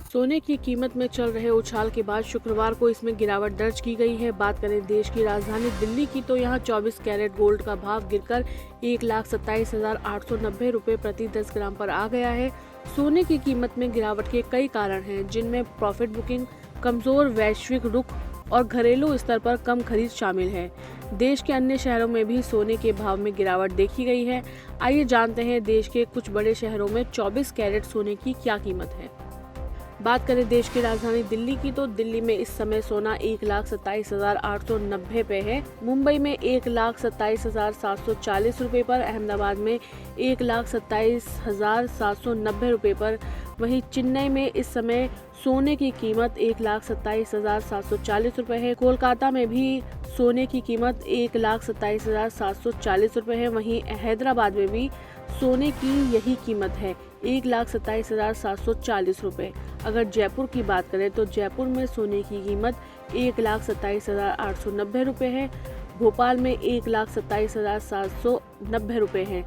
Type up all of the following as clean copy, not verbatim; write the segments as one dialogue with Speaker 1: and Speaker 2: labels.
Speaker 1: सोने की कीमत में चल रहे उछाल के बाद शुक्रवार को इसमें गिरावट दर्ज की गई है। बात करें देश की राजधानी दिल्ली की तो यहाँ 24 कैरेट गोल्ड का भाव गिरकर 1,27,890 रुपए प्रति 10 ग्राम पर आ गया है। सोने की कीमत में गिरावट के कई कारण हैं, जिनमें प्रॉफिट बुकिंग, कमजोर वैश्विक रुख और घरेलू स्तर पर कम खरीद शामिल है। देश के अन्य शहरों में भी सोने के भाव में गिरावट देखी गई है। आइए जानते हैं देश के कुछ बड़े शहरों में 24 कैरेट सोने की क्या कीमत है। बात करें देश की राजधानी दिल्ली की तो दिल्ली में इस समय सोना 1,27,890 पे है। मुंबई में 1,27,740 रुपए पर, अहमदाबाद में 1,27,790 रुपए पर। वहीं चेन्नई में इस समय सोने की कीमत 1,27,740 रुपए है। कोलकाता में भी सोने की कीमत 1,27,740 रुपए है। वहीं हैदराबाद में भी सोने की यही कीमत है, 1,27,740 रुपए। अगर जयपुर की बात करें तो जयपुर में सोने की कीमत 1,27,890 रुपए है। भोपाल में 1,27,790 रुपए है।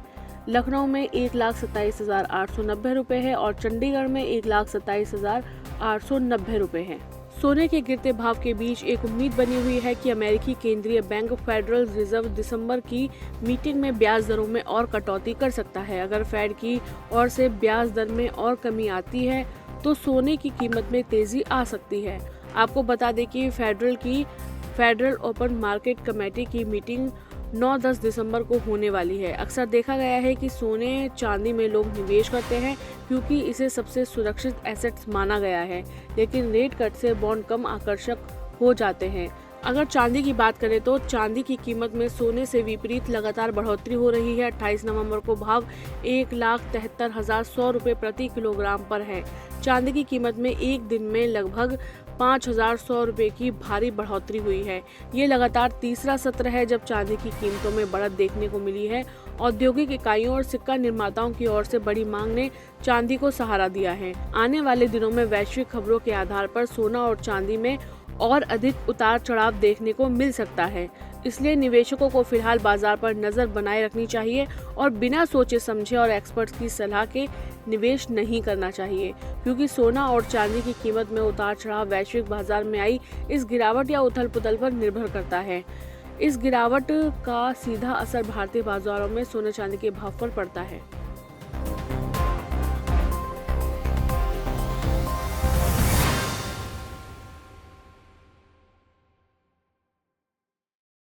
Speaker 1: लखनऊ में 1,27,890 रुपए है और चंडीगढ़ में 1,27,890 रुपए है। सोने के गिरते भाव के बीच एक उम्मीद बनी हुई है कि अमेरिकी केंद्रीय बैंक फेडरल रिजर्व दिसंबर की मीटिंग में ब्याज दरों में और कटौती कर सकता है। अगर फेड की ओर से ब्याज दर में और कमी आती है तो सोने की कीमत में तेजी आ सकती है। आपको बता दें कि फेडरल ओपन मार्केट कमेटी की मीटिंग 9-10 दिसंबर को होने वाली है। अक्सर देखा गया है कि सोने चांदी में लोग निवेश करते हैं क्योंकि इसे सबसे सुरक्षित एसेट्स माना गया है, लेकिन रेट कट से बॉन्ड कम आकर्षक हो जाते हैं। अगर चांदी की बात करें तो चांदी की कीमत में सोने से विपरीत लगातार बढ़ोतरी हो रही है। 28 नवंबर को भाव 1,73,100 रुपए प्रति किलोग्राम पर है। चांदी की कीमत में एक दिन में लगभग 5,100 रुपए की भारी बढ़ोतरी हुई है। ये लगातार तीसरा सत्र है जब चांदी की कीमतों में बढ़त देखने को मिली है। औद्योगिक इकाइयों और सिक्का निर्माताओं की ओर से बड़ी मांग ने चांदी को सहारा दिया है। आने वाले दिनों में वैश्विक खबरों के आधार पर सोना और चांदी में और अधिक उतार चढ़ाव देखने को मिल सकता है। इसलिए निवेशकों को फिलहाल बाजार पर नजर बनाए रखनी चाहिए और बिना सोचे समझे और एक्सपर्ट्स की सलाह के निवेश नहीं करना चाहिए, क्योंकि सोना और चांदी की कीमत में उतार चढ़ाव वैश्विक बाजार में आई इस गिरावट या उथल पुथल पर निर्भर करता है। इस गिरावट का सीधा असर भारतीय बाजारों में सोने चांदी के भाव पर पड़ता है।